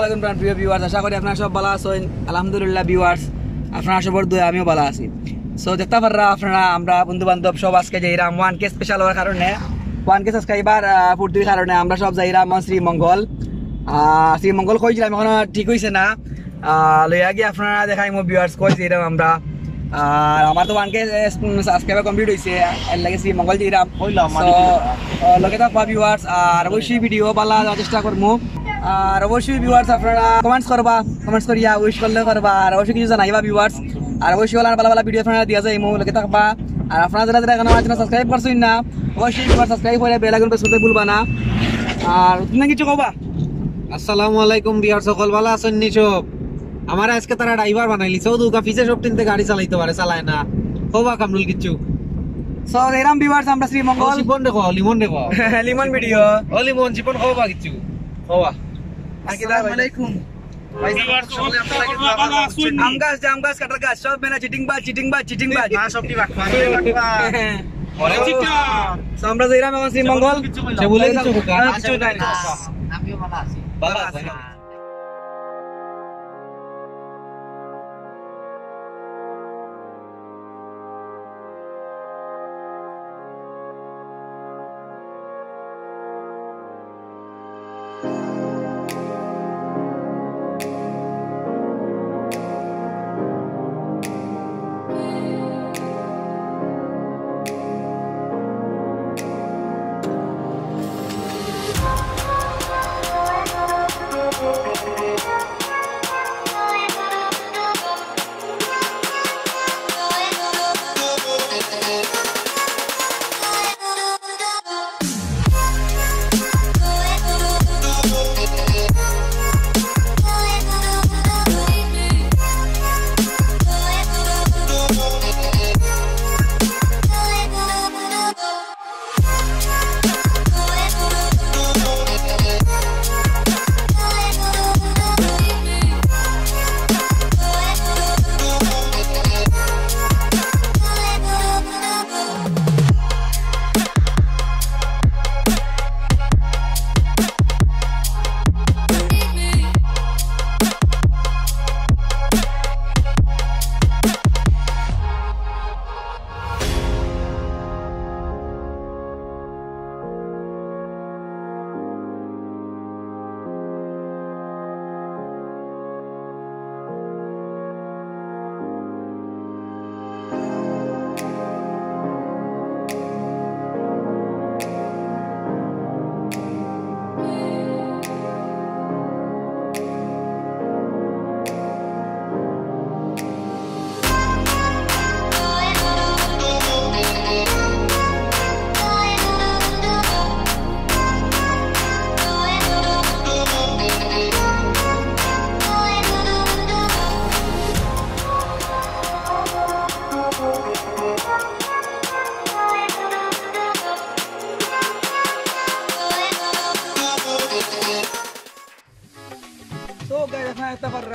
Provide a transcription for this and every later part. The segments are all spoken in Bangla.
আলাইকুম প্রিয় ভিউয়ার্স, আশা করি আপনারা সব ভালো আছেন। আলহামদুলিল্লাহ ভিউয়ার্স, আপনারা সবার দোয়া আমিও ভালো আছি। সো দেখতে পাররা আপনারা আমরা বন্ধু বান্ধব সব আজকে যাইরাম 1K স্পেশাল হওয়ার কারণে 1K সাবস্ক্রাইবার পূর্তির কারণে আমরা সব যাইরাম শ্রীমঙ্গল। শ্রীমঙ্গল কইছিলাম এখন ঠিক হয়েছে না, লইয়া গিয়ে আপনারা দেখাই ভিউয়ার্স কই যাইরাম আমরা। আর আমার তো 1K সাবস্ক্রাইবার কমপ্লিট হয়েছে, এর লাগে শ্রীমঙ্গল যাইরাম লগে থাকবা ভিউয়ার্স। আর অবশ্যই ভিডিও ভালো দেওয়ার চেষ্টা করবো। আর অবশ্যই ভিউয়ার্স আপনারা কমেন্টস করবা, কমেন্টস করিয়া উইশ করলে করবা। আর অবশ্যই কিছু জানাইবা ভিউয়ার্স। আর অবশ্যই ভালো ভালো ভিডিও আপনারা দিয়া যায় লগে থাকবা। আর আপনারা যারা যারা এখন আমার চ্যানেল সাবস্ক্রাইব করছেন না, অবশ্যই সাবস্ক্রাইব করে বেল আইকন প্রেস করতে ভুলবা না। আর তুমি কিছু কবা? আসসালামু আলাইকুম ভিউয়ার্স, সকল ভালো আছেন নি সব? আমার আজকে তারা ড্রাইভার বানাইলি সৌদুকা পিছে সব টিনতে গাড়ি চালাইতে পারে, চালায় না কবা কামরুল কিছু। সো এরাম ভিউয়ার্স আমরা শ্রীমঙ্গল জীবন দেখো লিমন দেখো লিমন ভিডিও ও লিমন জীবন কবা কিছু কবা। আসসালামু আলাইকুম আম গাছ কাটার গাছ সব মেনা চিটিং বাজ না সবটি বাকবা সো আমরা যাইরাম এখন শ্রীমঙ্গল। সে বলে কিছু কোকা কিছু নাই, আমিও ভালো আছি ভালো আছি।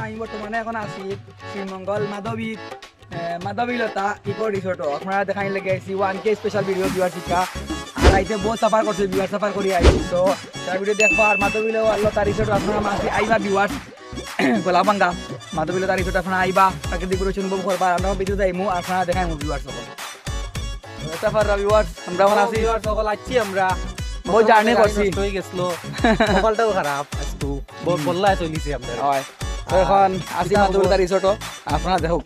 আমি বর্তমানে এখন আছি শ্রীমঙ্গল মাধবীলতা ইকো রিসোর্ট। আপনারা দেখাই লেগে আইসি 1K স্পেশাল ভিডিও ভিউয়ার শিক্ষা। আর আইতে বহুত সাফার করছে, ভিউয়ার সাফার করি আইছি। তো তার ভিডিও দেখবো। আর মাধবীলতা রিসোর্ট আপনারা মাসি আইবা ভিউয়ার গোলাপাঙ্গা মাধবীলতা রিসোর্ট আপনারা আইবা, প্রাকৃতিক পরিবেশন উপভোগ করবা। আমরা ভিডিও যাইমু, আপনারা দেখাই ভিউয়ার সকল সাফার ভিউয়ার। আমরা এখন আছি সকল আছি, আমরা বহুত জার্নি করছি, হয়ে গেছিল সকালটাও খারাপ আজকে বহুত বল্লা চলিছে আমরা। হয় তো এখন আছি মাধবীলতা রিসোর্ট। আপনারা দেখুক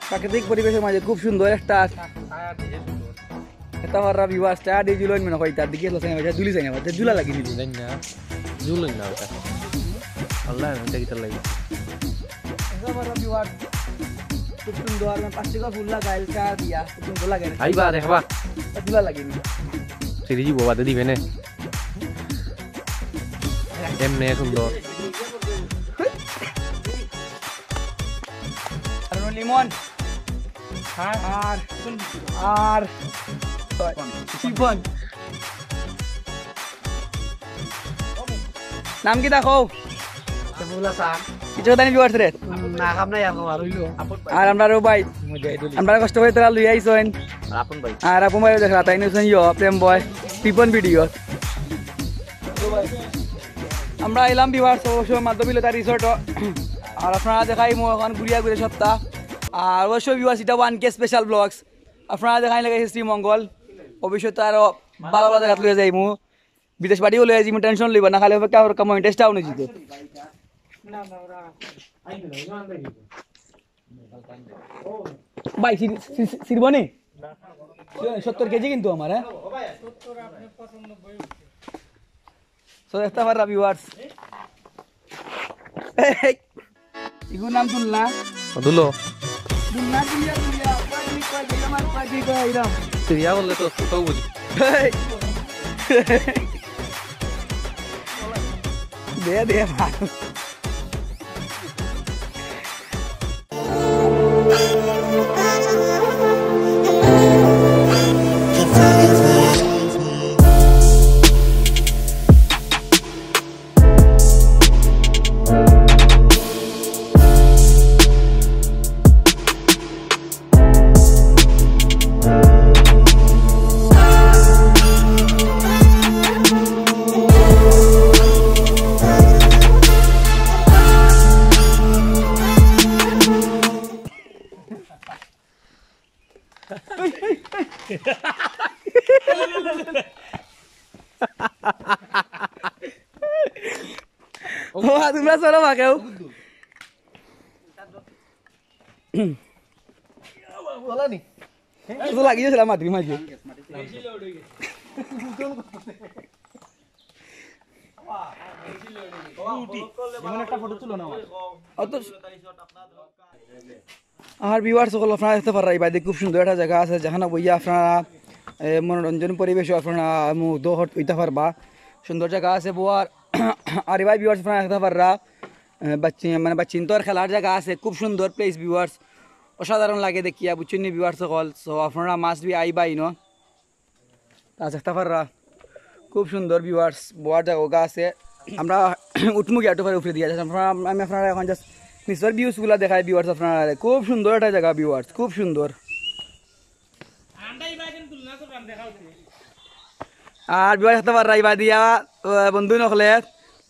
প্রাকৃতিক পরিবেশের মাঝে খুব সুন্দর একটা ভিউয়ার্স টায়ার দিয়ে জুলন মনে হয় তার দিকে জুলি চাই না জুলা লাগি নিবি না জুলুন না ওটা আল্লাহ এটা কি লাগে ভিউয়ার্স খুব সুন্দর। 5 টাকা ফুল লাগাইল টায়ার দিয়া খুব সুন্দর লাগে। আইবা দেখবা জুলা লাগি নি সিরি জি বাবা দিবে না এমনে সুন্দর। আর লিমন আর আর শিবন নাম কি দেখো কিছু জানি ভিউয়ার্স রে না কাম নাই আর হইলো আর আমরা রো ভাই আমরা কষ্ট করে তোরা লই আইছন আপন ভাই আর আপন ভাই দেখা তাই নছেন ইয়ো প্রেম বয় টিপন ভিডিও আমরা এলাম বিভার অবশ্যই মাধ্যমিক তার রিসোর্ট আর আপনারা দেখাই এখন ঘুরিয়া ঘুরে সপ্তাহ আর অবশ্যই বিভার সেটা 1K স্পেশাল ব্লগস আপনারা দেখাই লাগে শ্রীমঙ্গল ভবিষ্যতে আরো ভালো ভালো জায়গা লয়ে যাইমু বিদেশ বাড়িও লয়ে যাইমু টেনশন লইব না খালি অপেক্ষা ওর কাম ইন্টারেস্টটাও নেই জিতে ভাই সিরবনি 70 কেজি কিন্তু আমার হ্যাঁ সো দেখতে পারা ভিউয়ার্স ইগো নাম দুলনা দুলো দুলনা দুলিয়া পাজি আমার পাজি কইরাম সিরিয়া বললে তো তো বুঝি দে ভাই তোমরা চলো মাকেও বলানি তো লাগিয়েছিলাম মাতৃ মাঝে আর ভিউয়ার্স সকল আপনারা দেখতে পারেন এই বাইরে খুব সুন্দর একটা জায়গা আছে যেখানে বইয়া আপনারা মনোরঞ্জন পরিবেশ আপনারা মুগ্ধ হইতে পারবা সুন্দর জায়গা আছে বোয়ার আর এবার ভিউয়ার্স আপনারা দেখতে পাররা মানে বাচ্চিন্তর খেলার জায়গা আছে খুব সুন্দর প্লেস ভিউয়ার্স অসাধারণ লাগে দেখিয়া বুঝছেন ভিউয়ার্স সকল সো আপনারা মাস্ট বি আইবাই ন তা দেখতে পাররা খুব সুন্দর ভিউয়ার্স বোয়ার জায়গা আছে আমরা উঠমুখী একটু উপরে দিয়ে যাচ্ছি আমি আপনারা এখন জাস্ট নিচের ভিউসগুলো দেখাই ভিউয়ার্স আপনারা খুব সুন্দর একটা জায়গা ভিউয়ার্স খুব সুন্দর আর ভিউয়ার্স দেখতে পাররা এবার দিয়া বন্ধু নকলে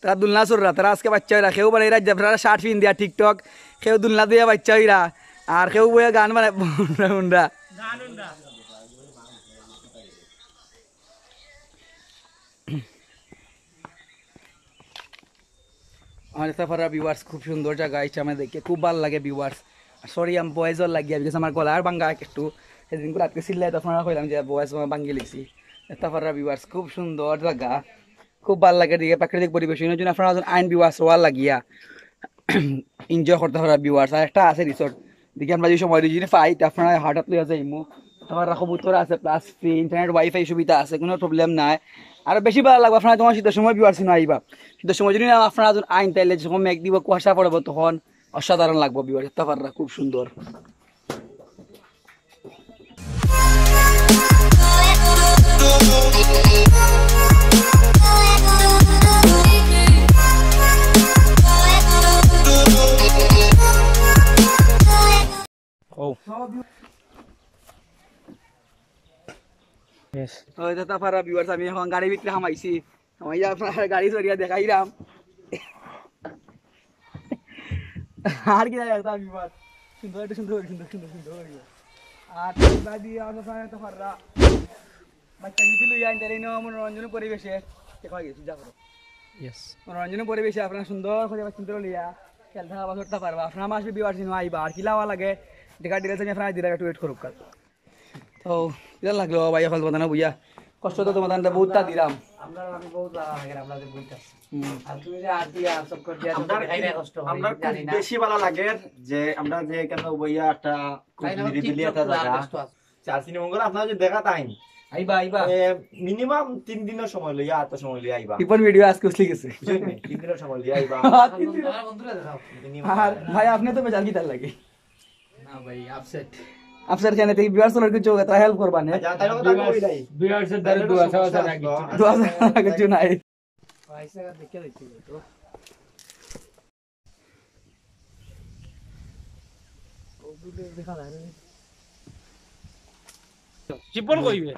তারা দুলনা চোররা তারা আজকে বাচ্চা হইরা কেউ মানে এরা আপনারা শার্ট পিন দিয়া টিকটক কেউ দুলনা দিয়া বাচ্চা হইরা আর কেউ বইয়া গান মানে হুন্ডা আমার দেখতে পারা ভিউয়ার্স খুব সুন্দর জায়গা ইচ্ছা আমার দেখে খুব ভালো লাগে ভিউয়ার্স সরি আমি বয়েজর লাগিয়া বিকজ আমার গলার বাঙ্গা একটু সেদিন করে আজকে সিল্লাই তো আপনারা কইলাম যে বয়েজ বাঙ্গি লিখছি দেখতে পারা ভিউয়ার্স খুব সুন্দর জায়গা খুব ভালো লাগে দিকে প্রাকৃতিক পরিবেশ জন্য আপনারা আইন ভিউয়ার্স ওয়ার লাগিয়া এনজয় করতে পারা ভিউয়ার্স আর একটা আছে রিসোর্ট দেখি আমরা যে সময় যদি ফাইট আপনারা হার্টাত লইয়া যাইমু তোমার কবুতর আছে প্লাস ফ্রি ইন্টারনেট ওয়াইফাই সুবিধা আছে কোনো প্রবলেম নাই আর বেশি ভালো লাগবে আপনারা তোমার শীতের সময় ভিউয়ার্স না আইবা শীতের সময় যদি আপনারা আইন তাইলে যখন মেঘ দিব কুয়াশা পড়ব তখন অসাধারণ লাগবে ভিউয়ার্স দেখতে পাররা খুব সুন্দর আমি এখন গাড়ি ভিতরে হামাইছি আপনার গাড়ি চড়িয়া দেখাইলাম আর কি সুন্দর সুন্দর সুন্দর সুন্দর সুন্দর আর বাচ্চা যদি লইয়া মনোরঞ্জন পরিবেশে মনোরঞ্জন পরিবেশে আপনার সুন্দর করে বাচ্চা লইয়া খেলতে খাওয়া করতে পারবা আপনার মাসে বিবার চিহ্ন আইবা আর কি লাওয়া লাগে দেখা দিলে আপনার দিলে একটু ওয়েট করুক তো এটা লাগলো ভাই এখন তোমাদের বুঝা কষ্ট তো তোমাদের বহুতটা দিলাম বেশি ভালো লাগে যে আমরা যে কেন বইয়া একটা শ্রীমঙ্গল আপনারা যে দেখা টাইম আইবা আইবা মিনিমাম 3 দিনের সময় লইয়া এত সময় লইয়া আইবা ইপন ভিডিও আজকে উসলি গেছে 3 দিনের সময় লইয়া আইবা আর ভাই আপনি তো বেজাল গিটার লাগে না ভাই আপসেট আপসেট কেন থেকে ভিউয়ার্স লোক কিছু তারা হেল্প করবা না ভিউয়ার্স এর দ্বারা দোয়া সাওয়া লাগে দোয়া কিছু নাই পয়সা দেখে দেখি তো ওগুলো দেখা যায় না চিপল কইবে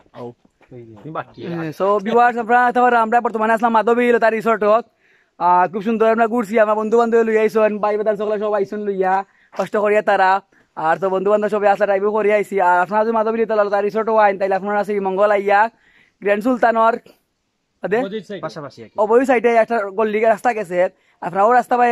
সো ভিউয়ার্স আমরা বর্তমানে আসলাম মাধবী লতা রিসোর্টত খুব সুন্দর আমরা ঘুরছি, আমার বন্ধু বান্ধব লইয়া আইসন, ভাই বেদার সকলে সব আইসন লইয়া কষ্ট করিয়া তারা, আর তো বন্ধু বান্ধব সবাই আসা টাইপও করিয়া আইসি। আর আপনারা যদি মাধবী তার রিসোর্টও আইন তাইলে আপনারা শ্রীমঙ্গল আইয়া গ্র্যান্ড সুলতানর পাশাপাশি অবৈ সাইডে একটা গল্লি রাস্তা গেছে, আপনারাও রাস্তা পাই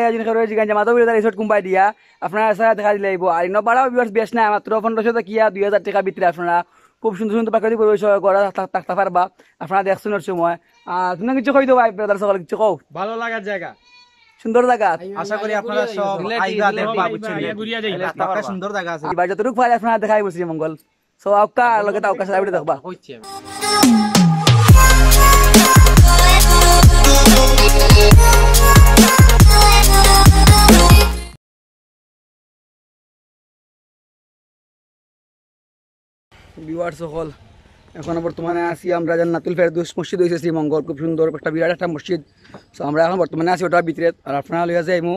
জিগান মাধবী রিসোর্ট কুম্পাই দিয়া আপনারা দেখা দিলে আইব। আর ইনো বাড়াও বিয়ার্স বেশ না, মাত্র 1500 টাকা 2000 টাকা ভিতরে আপনারা খুব সুন্দর সুন্দর প্রাকৃতিক পরিবেশ গড়া থাকতে পারবা, আপনারা দেখছেন সময়। আর তুমি কিছু কই দেবো ব্রাদার সকল, কিছু কও। ভালো লাগার জায়গা, সুন্দর জায়গা, আশা করি আপনারা সব আইবা দেখবা, বুঝছেন ঘুরিয়া যাইবা, একটা সুন্দর জায়গা আছে। এবার যতটুকু পারে আপনারা দেখাই বসি মঙ্গল। সো আউকা লগে তাউকা সাইডে দেখবা। হইছে ভিউয়ার্স সকল, এখন বর্তমানে আছি আমরা জান্নাতুল ফেরদৌস মসজিদ হয়েছে শ্রীমঙ্গল, খুব সুন্দর একটা বিরাট একটা মসজিদ। সো আমরা এখন বর্তমানে আছি ওটার ভিতরে, আর আপনারা লইয়া যাইমু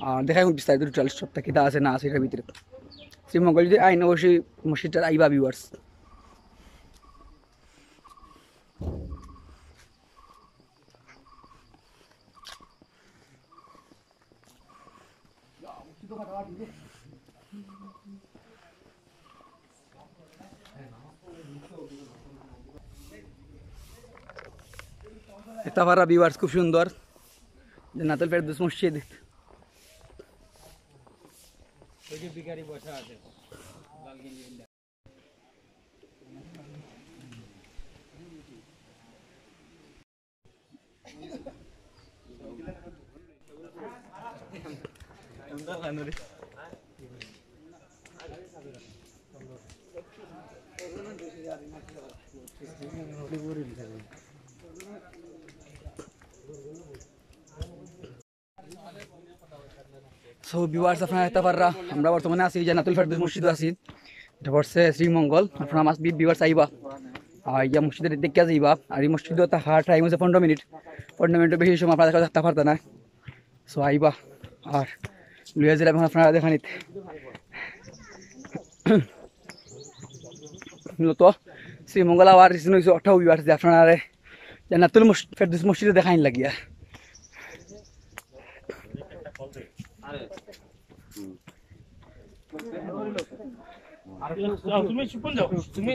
আর দেখাই বিস্তারিত টোটাল সবটা কিতা আছে না আছে এটার ভিতরে। শ্রীমঙ্গল যদি আইন অবশ্যই মসজিদটা আইবা ভিউয়ার্স। এটা পারা ভিউয়ার্স খুব সুন্দর জান্নাতুল ফেরদৌস মসজিদ। সো ভিউয়ার্স আপনারা এটা পাররা আমরা বর্তমানে আছি জান্নাতুল ফেরদৌস মসজিদ আছি, এটা পড়ছে শ্রীমঙ্গল। আপনারা মাস বি ভিউয়ার্স আইবা আর ইয়া মসজিদের দেখে যাইবা। আর এই মসজিদে তা হার টাইম হচ্ছে 15 মিনিট, 15 মিনিটের বেশি সময় আপনারা থাকতে পারতেন না। সো আইবা আর লইয়া যাবেন আপনারা দেখা নিতে। মূলত শ্রীমঙ্গল আওয়ার রিজন হয়েছে অটো ভিউয়ার্স যে আপনারা জান্নাতুল ফেরদৌস মসজিদে দেখাইন লাগিয়া। তুমি চুপন যাও, তুমি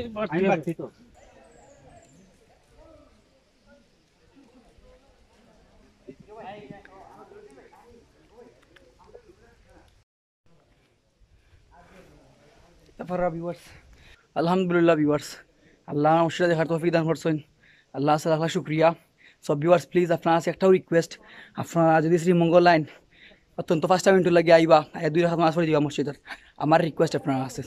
আলহামদুলিল্লাহ ভিউয়ার্স, আল্লাহ মসজিদে দেখার তৌফিক দান করছেন, আল্লাহ লাখ শুক্রিয়া। সব ভিউয়ার্স প্লিজ আপনার আছে একটাও রিকোয়েস্ট, আপনারা যদি শ্রীমঙ্গল লাইন অত্যন্ত 5 মিনিট লাগে আইবা, 2 রাকাত নামাজ পড়ে দিবা মসজিদের, আমার রিকোয়েস্ট আপনারা আছে।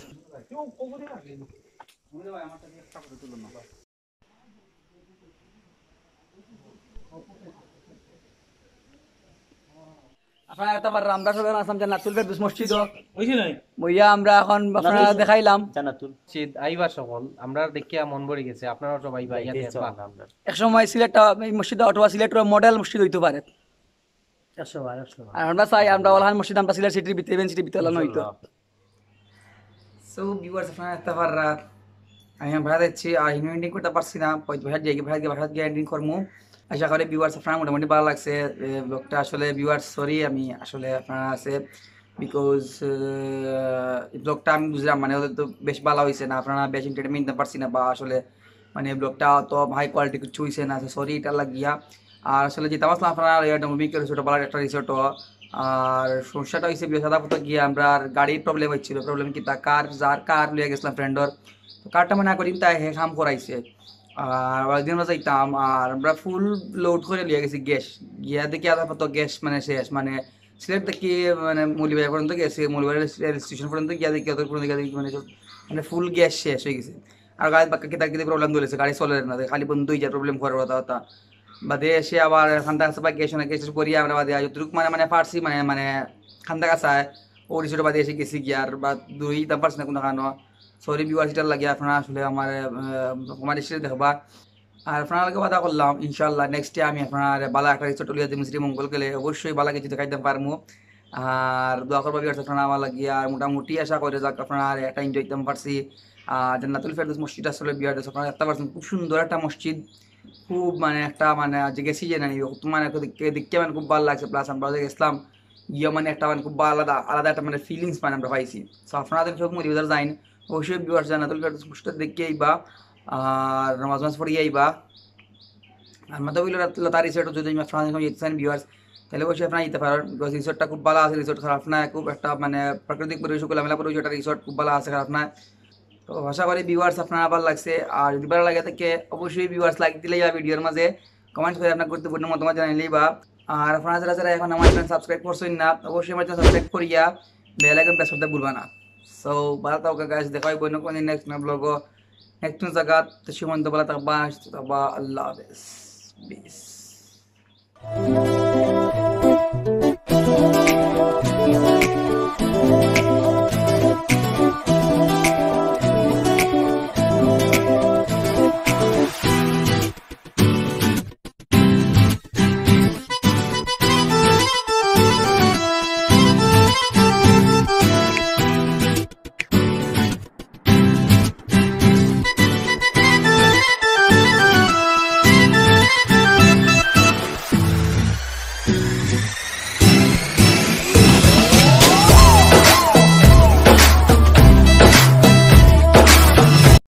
আপনারা এটা পাররা আমরা সবাই আসলাম জান্নাতুল ফেরদৌস মসজিদ হইছে নাই বইয়া আমরা এখন আপনারা দেখাইলাম জান্নাতুল মসজিদ আইবা সকল, আমরা দেখিয়া মন ভরে গেছে, আপনারা সবাই আইবা ইয়া দেখবা। এক সময় সিলেট এই মসজিদ অথবা সিলেটের মডেল মসজিদ হইতে পারে। আর আমরা চাই আমরা ওলাহান মসজিদ আমরা সিলেট সিটির ভিতরে ইভেন সিটির ভিতরে ওলানো হইতো। সো ভিউয়ার্স আপনারা একটা পাররা আমি ভাড়া দিচ্ছি আর ইনভেন্টিং করতে পারছি না, ভাড়া গিয়ে এন্ডিং করবো। আশা করি ভিউয়ার্স আপনার মোটামুটি ভালো লাগছে ব্লগটা। আসলে ভিউয়ার্স সরি আমি আসলে আপনারা আছে বিকজ ব্লগটা আমি বুঝলাম মানে ওদের তো বেশ ভালো হয়েছে না, আপনারা বেশ এন্টারটেনমেন্ট দিতে পারছি না, বা আসলে মানে ব্লগটা তো হাই কোয়ালিটি কিছু হয়েছে না, সরি এটা লাগিয়া। আর আসলে যেতে পারছিলাম আপনারা রিসোর্ট ভালো একটা রিসোর্ট। আর সমস্যাটা হয়েছে সাদা পথে গিয়ে আমরা গাড়ির প্রবলেম হচ্ছিল, প্রবলেম কি তা কার লিয়ে গেছিলাম ফ্রেন্ডর, কারটা মানে করিম তাই হে কাম করাইছে। আর একদিন আমরা যাইতাম আর আমরা ফুল লোড করে লিয়ে গেছি গ্যাস, গিয়া দেখি আধা পথ গ্যাস মানে শেষ, মানে সিলেট থেকে মানে মৌলিবাজার পর্যন্ত গেছে, মৌলিবাজার রেল স্টেশন পর্যন্ত গিয়া দেখি অত পর্যন্ত গিয়া দেখি মানে ফুল গ্যাস শেষ হয়ে গেছে। আর গাড়ি বাক্কা কিতা কিতে প্রবলেম ধরেছে, গাড়ি চলে না, খালি বন্ধু হয়ে যায় প্রবলেম করার কথা বাদে এসে আবার খান্তা কাছা বা গ্যাস গ্যাস করি আমরা বাদে যতটুকু মানে পারছি মানে খান্তা কাছায় ও রিসোর্ট বাদে এসে গেছি গিয়ে আর বা দুই দাম পারছি না কোনো কারণ। সরি ভিউয়ার্স এটা লাগে আপনারা আসলে আমার এসে দেখবা। আর আপনাদেরকে কথা করলাম ইনশাল্লাহ নেক্সট ডে আমি আপনার বালা একটা রিসোর্ট লিয়ে দিই শ্রীমঙ্গল গেলে অবশ্যই বালা কিছু দেখাইতে পারবো। আর দোয়া করবো ভিউয়ার্স আপনারা আমার লাগিয়ে আর মোটামুটি আশা করে যাক আপনারা একটা এনজয় করতে পারছি। আর জান্নাতুল ফেরদৌস মসজিদ আসলে ভিউয়ার্স আপনারা দেখতে পারছেন খুব সুন্দর একটা মসজিদ, খুব মানে একটা মানে যে গেছি যে না মানে দেখতে মানে খুব ভালো লাগছে, প্লাস আমরা যে গেছিলাম গিয়ে মানে একটা মানে খুব আলাদা আলাদা একটা মানে ফিলিংস মানে আমরা পাইছি। সো আপনারা সব মরিবাজার যাইন অবশ্যই ভিউয়ার্স জানাতুল ফেরদৌস দেখে আইবা আর নামাজ মাজ পড়িয়ে আইবা। আর মাথা বইলো লতা রিসোর্ট যদি আপনারা যেতে চান ভিউয়ার্স তাহলে অবশ্যই আপনারা যেতে পারেন, বিকজ রিসোর্টটা খুব ভালো আছে। রিসোর্ট খারাপ না, খুব একটা মানে প্রাকৃতিক পরিবেশ খোলামেলা পরিবেশ, একটা রিসোর্ট খুব ভালো আছে, খারাপ না। তো আশা করি ভিউয়ার্স আপনারা ভালো লাগছে, আর যদি ভালো লাগে থাকে অবশ্যই ভিউয়ার্স লাইক দিলেই বা ভিডিওর মাঝে কমেন্ট করে আপনার গুরুত্বপূর্ণ মতামত জানাইলেই বা। আর আপনারা যারা যারা এখন আমার চ্যানেল সাবস্ক্রাইব করছেন না অবশ্যই আমার চ্যানেল সাবস্ক্রাইব করিয়া বেল আইকন প্রেস করতে ভুলবা না। সো ভালো থাকো গাইস, দেখা হইব কোন নেক্সট ব্লগ নেক্সট জায়গা। তো সীমান্ত ভালো থাকবা, আল্লাহ হাফেজ, পিস।